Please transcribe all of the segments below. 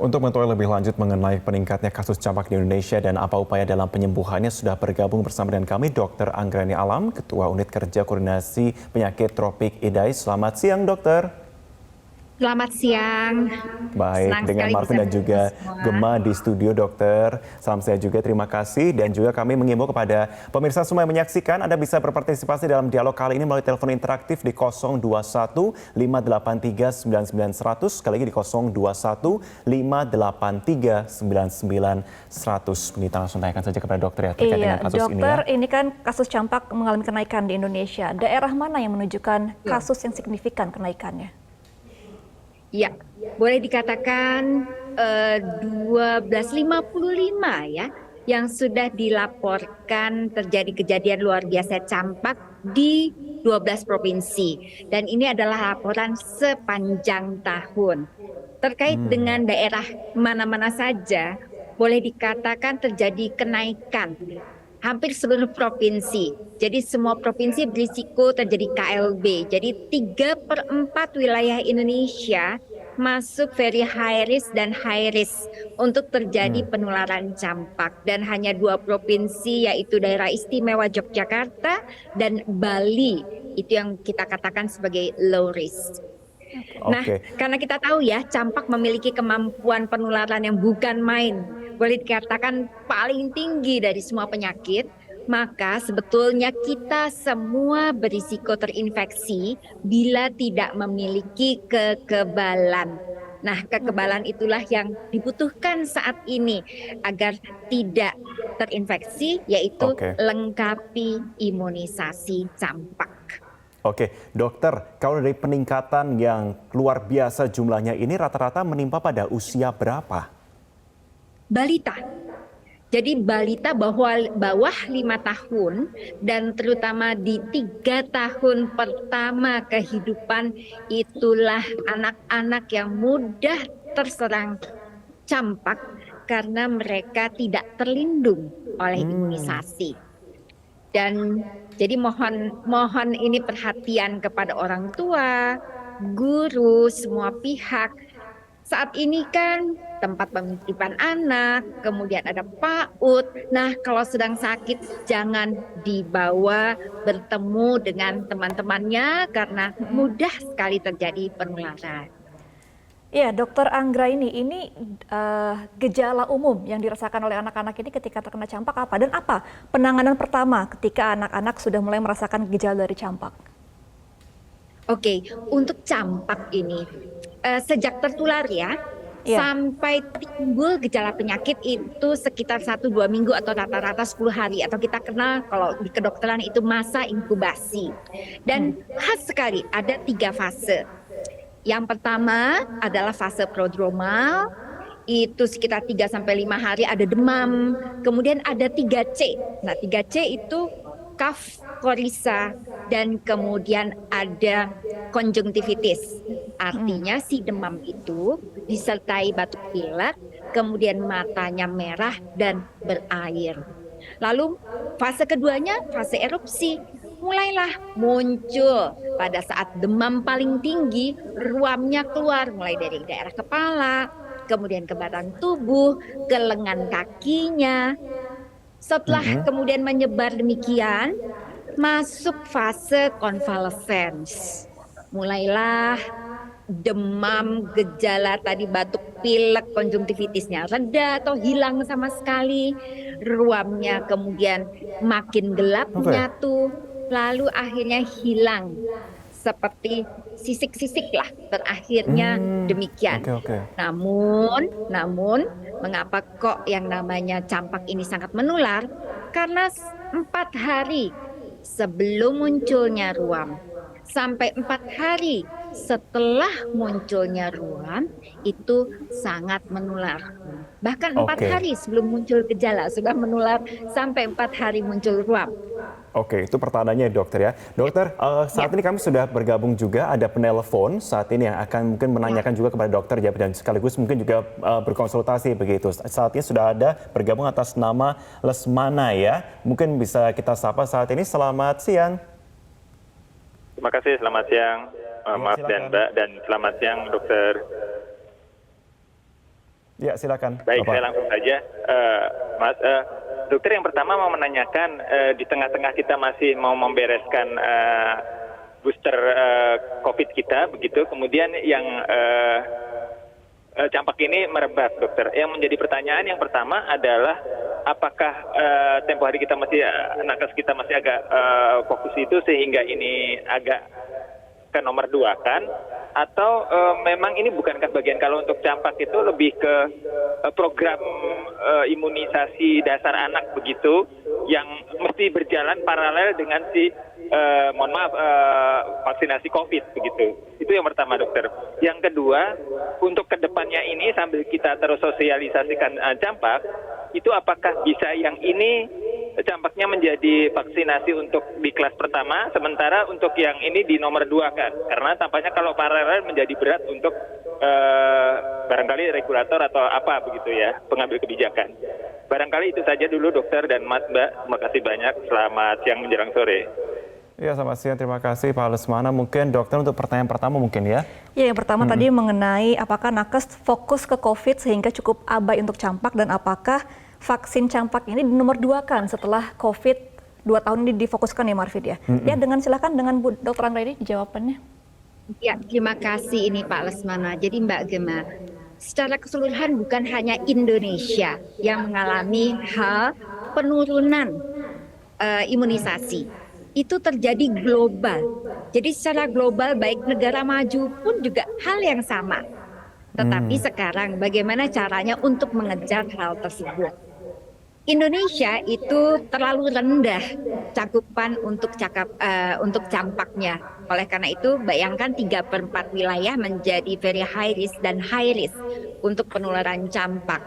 Untuk mengetahui lebih lanjut mengenai peningkatnya kasus campak di Indonesia dan apa upaya dalam penyembuhannya, sudah bergabung bersama dengan kami Dr. Anggrani Alam, Ketua Unit Kerja Koordinasi Penyakit Tropik IDAI. Selamat siang, dokter. Selamat siang. Baik, Senang dengan sekali bisa Marvin dan bertemu juga semua. Gemma di studio, dokter. Salam sehat juga, terima kasih. Dan juga kami mengimbau kepada pemirsa semua yang menyaksikan, Anda bisa berpartisipasi dalam dialog kali ini melalui telepon interaktif di 021 583 9900, sekali lagi di 021 583 9900. Kita langsung tanyakan saja kepada dokter ya terkait dengan kasus ini dokter, ya. ini kan kasus campak mengalami kenaikan di Indonesia. Daerah mana yang menunjukkan kasus yang signifikan kenaikannya? Ya, boleh dikatakan 1255 ya yang sudah dilaporkan terjadi kejadian luar biasa campak di 12 provinsi. Dan ini adalah laporan sepanjang tahun. Terkait dengan daerah mana-mana saja, boleh dikatakan terjadi kenaikan hampir seluruh provinsi. Jadi semua provinsi berisiko terjadi KLB. Jadi 3/4 wilayah Indonesia masuk very high risk dan high risk untuk terjadi penularan campak. Dan hanya 2 provinsi yaitu daerah istimewa Yogyakarta dan Bali. Itu yang kita katakan sebagai low risk. Nah, Oke. karena kita tahu ya, campak memiliki kemampuan penularan yang bukan main, boleh dikatakan paling tinggi dari semua penyakit, maka sebetulnya kita semua berisiko terinfeksi bila tidak memiliki kekebalan. Nah, kekebalan itulah yang dibutuhkan saat ini agar tidak terinfeksi, yaitu Oke. lengkapi imunisasi campak. Oke, dokter, kalau dari peningkatan yang luar biasa jumlahnya ini rata-rata menimpa pada usia berapa? Balita. Jadi balita bawah 5 tahun dan terutama di 3 tahun pertama kehidupan, itulah anak-anak yang mudah terserang campak karena mereka tidak terlindung oleh imunisasi. Dan jadi mohon ini perhatian kepada orang tua, guru, semua pihak. Saat ini kan tempat penitipan anak, kemudian ada PAUD. Nah, kalau sedang sakit jangan dibawa bertemu dengan teman-temannya karena mudah sekali terjadi penularan. Iya, dokter Anggra, ini gejala umum yang dirasakan oleh anak-anak ini ketika terkena campak apa? Dan apa penanganan pertama ketika anak-anak sudah mulai merasakan gejala dari campak? Oke, untuk campak ini sejak tertular ya, sampai timbul gejala penyakit itu sekitar 1-2 minggu atau rata-rata 10 hari. Atau kita kenal kalau di kedokteran itu masa inkubasi. Dan khas sekali ada 3 fase. Yang pertama adalah fase prodromal, itu sekitar 3-5 hari ada demam. Kemudian ada 3C. Nah, 3C itu cough, korisa, dan kemudian ada konjungtivitis. Artinya si demam itu disertai batuk pilek, kemudian matanya merah dan berair. Lalu fase keduanya fase erupsi. Mulailah muncul pada saat demam paling tinggi, ruamnya keluar mulai dari daerah kepala, kemudian ke badan tubuh, ke lengan kakinya. Setelah kemudian menyebar demikian, masuk fase convalescence. Mulailah demam, gejala tadi batuk pilek, konjungtivitisnya reda atau hilang sama sekali. Ruamnya kemudian makin gelap menyatu, lalu akhirnya hilang. Seperti sisik-sisik lah, berakhirnya demikian. Namun, mengapa kok yang namanya campak ini sangat menular? Karena 4 hari sebelum munculnya ruam sampai 4 hari setelah munculnya ruam itu sangat menular. Bahkan 4 hari sebelum muncul gejala sudah menular sampai 4 hari muncul ruam. Oke, itu pertanyaannya dokter ya. Dokter, saat ini kami sudah bergabung juga, ada penelpon saat ini yang akan mungkin menanyakan juga kepada dokter ya, dan sekaligus mungkin juga berkonsultasi begitu. Saat ini sudah ada bergabung atas nama Lesmana ya. Mungkin bisa kita sapa saat ini. Selamat siang. Terima kasih, selamat siang Mas dan Mbak, dan selamat siang dokter. Ya, silakan. Baik, Bapak. saya langsung saja, Mas. Dokter, yang pertama mau menanyakan, di tengah-tengah kita masih mau membereskan booster COVID kita, begitu. Kemudian yang campak ini merebak, dokter. Yang menjadi pertanyaan yang pertama adalah apakah tempo hari kita masih nakes kita masih agak fokus itu sehingga ini agak ke nomor 2 kan? Atau memang ini bukankah bagian, kalau untuk campak itu lebih ke program imunisasi dasar anak begitu yang mesti berjalan paralel dengan vaksinasi COVID begitu. Itu yang pertama, dokter. Yang kedua, untuk kedepannya ini sambil kita terus sosialisasikan campak, itu apakah bisa yang ini campaknya menjadi vaksinasi untuk di kelas pertama, sementara untuk yang ini di nomor 2 kan? Karena tampaknya kalau paralel menjadi berat untuk barangkali regulator atau apa begitu ya, pengambil kebijakan. Barangkali itu saja dulu, dokter dan Mas, Mbak. Terima kasih banyak. Selamat siang menjelang sore. Ya, selamat siang. Terima kasih Pak Lesmana. Mungkin dokter untuk pertanyaan pertama mungkin ya. Ya, yang pertama tadi mengenai apakah nakes fokus ke COVID sehingga cukup abai untuk campak, dan apakah vaksin campak ini di nomor 2 kan setelah COVID 2 tahun ini difokuskan ya, Marfid ya. Ya, silakan dengan Bu Dr. Anggra ini jawabannya. Ya, terima kasih ini Pak Lesmana. Jadi Mbak Gema, secara keseluruhan bukan hanya Indonesia yang mengalami hal penurunan imunisasi. Itu terjadi global. Jadi secara global baik negara maju pun juga hal yang sama. Tetapi sekarang bagaimana caranya untuk mengejar hal tersebut? Indonesia itu terlalu rendah cakupan untuk campaknya. Oleh karena itu bayangkan 3/4 wilayah menjadi very high risk dan high risk untuk penularan campak.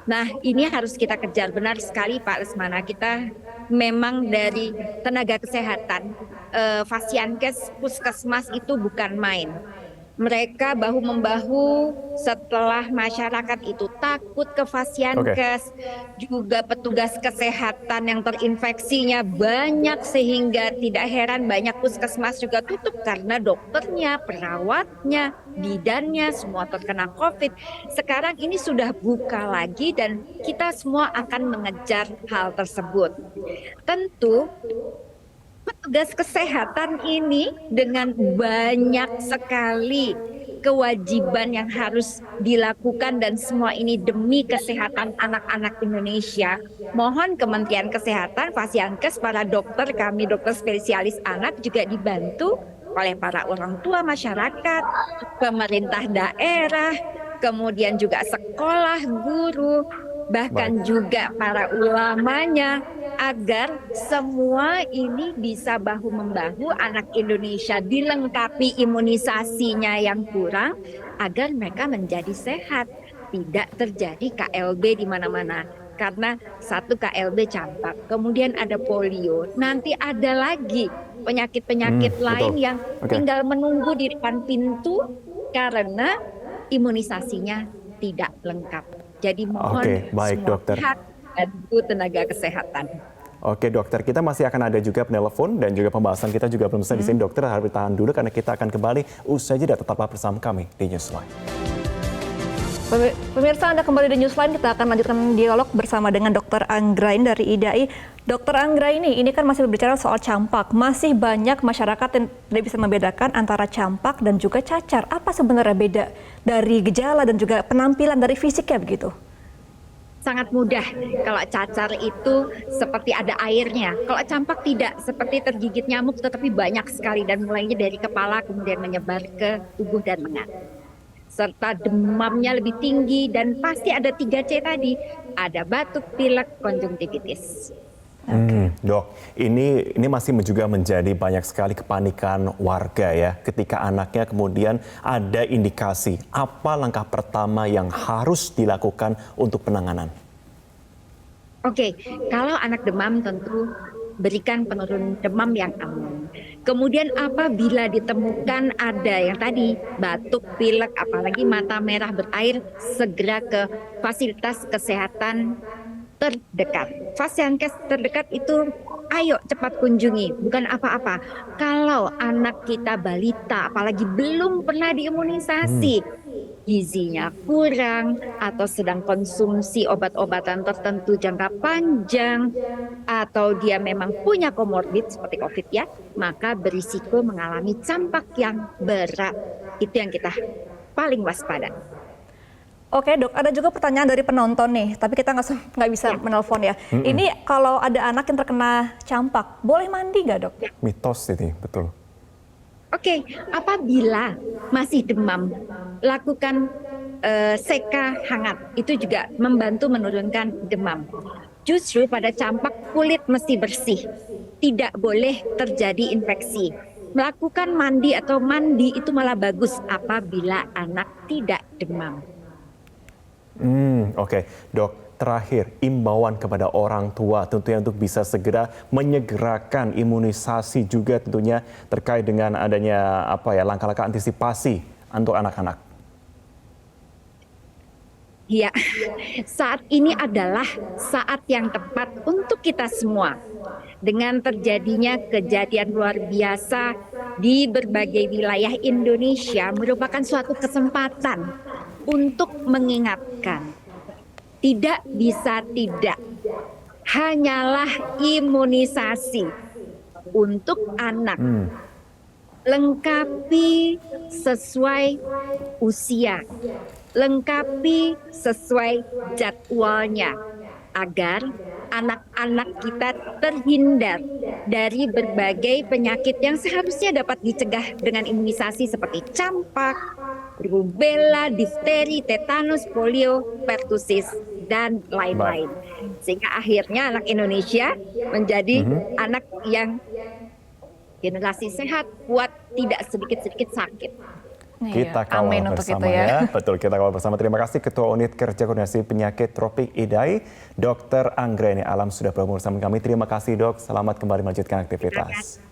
Nah, ini harus kita kejar. Benar sekali Pak Lesmana, kita memang dari tenaga kesehatan, Fasiankes, Puskesmas itu bukan main. Mereka bahu-membahu setelah masyarakat itu takut ke Fasiankes, juga petugas kesehatan yang terinfeksinya banyak sehingga tidak heran banyak puskesmas juga tutup karena dokternya, perawatnya, bidannya semua terkena COVID. Sekarang ini sudah buka lagi dan kita semua akan mengejar hal tersebut. Tentu petugas kesehatan ini dengan banyak sekali kewajiban yang harus dilakukan dan semua ini demi kesehatan anak-anak Indonesia. Mohon Kementerian Kesehatan, Fasiankes, para dokter, kami dokter spesialis anak juga dibantu oleh para orang tua masyarakat, pemerintah daerah, kemudian juga sekolah, guru, bahkan juga para ulamanya, agar semua ini bisa bahu-membahu, anak Indonesia dilengkapi imunisasinya yang kurang agar mereka menjadi sehat, tidak terjadi KLB di mana-mana. Karena satu KLB campak, kemudian ada polio, nanti ada lagi penyakit-penyakit lain yang tinggal menunggu di depan pintu karena imunisasinya tidak lengkap. Jadi mohon semua pihak bantu tenaga kesehatan. Oke dokter, kita masih akan ada juga penelpon dan juga pembahasan kita juga belum selesai di sini. Dokter harus ditahan dulu karena kita akan kembali usai jeda. Tetaplah bersama kami di Newsline. Pemirsa, Anda kembali di Newsline. Kita akan lanjutkan dialog bersama dengan Dr. Anggraini dari IDAI. Dr. Anggraini, ini kan masih berbicara soal campak. Masih banyak masyarakat yang tidak bisa membedakan antara campak dan juga cacar. Apa sebenarnya beda dari gejala dan juga penampilan dari fisiknya begitu? Sangat mudah. Kalau cacar itu seperti ada airnya. Kalau campak tidak, seperti tergigit nyamuk tetapi banyak sekali dan mulainya dari kepala kemudian menyebar ke tubuh dan lengan. Serta demamnya lebih tinggi dan pasti ada 3C tadi. Ada batuk, pilek, konjungtivitis. Dok, ini masih juga menjadi banyak sekali kepanikan warga ya ketika anaknya kemudian ada indikasi. Apa langkah pertama yang harus dilakukan untuk penanganan? Oke, kalau anak demam tentu berikan penurun demam yang aman. Kemudian apabila ditemukan ada yang tadi batuk, pilek, apalagi mata merah berair, segera ke fasilitas kesehatan terdekat. Fasiankes terdekat itu ayo cepat kunjungi, bukan apa-apa. Kalau anak kita balita apalagi belum pernah diimunisasi, gizinya kurang, atau sedang konsumsi obat-obatan tertentu jangka panjang, atau dia memang punya komorbid seperti COVID ya, maka berisiko mengalami campak yang berat. Itu yang kita paling waspada. Oke dok, ada juga pertanyaan dari penonton nih, tapi kita nggak bisa menelpon ya. Ini kalau ada anak yang terkena campak, boleh mandi nggak dok? Mitos ini, betul. Oke, apabila masih demam, lakukan seka hangat. Itu juga membantu menurunkan demam. Justru pada campak kulit mesti bersih. Tidak boleh terjadi infeksi. Melakukan mandi atau mandi itu malah bagus apabila anak tidak demam. Oke, dok, terakhir imbauan kepada orang tua tentunya untuk bisa segera menyegerakan imunisasi juga tentunya terkait dengan adanya langkah-langkah antisipasi untuk anak-anak. Ya, saat ini adalah saat yang tepat untuk kita semua. Dengan terjadinya kejadian luar biasa di berbagai wilayah Indonesia merupakan suatu kesempatan untuk mengingatkan. Tidak bisa tidak. Hanyalah imunisasi untuk anak. Lengkapi sesuai usia. Lengkapi sesuai jadwalnya agar anak-anak kita terhindar dari berbagai penyakit yang seharusnya dapat dicegah dengan imunisasi seperti campak, rubella, difteri, tetanus, polio, pertusis, dan lain-lain. Sehingga akhirnya anak Indonesia menjadi anak yang generasi sehat, kuat, tidak sedikit-sedikit sakit. Kita kawal bersama ya. Betul, kita kawal bersama. Terima kasih Ketua Unit Kerja Koordinasi Penyakit Tropik IDAI, Dr. Anggraini Alam sudah bergabung bersama kami. Terima kasih dok, selamat kembali melanjutkan aktivitas.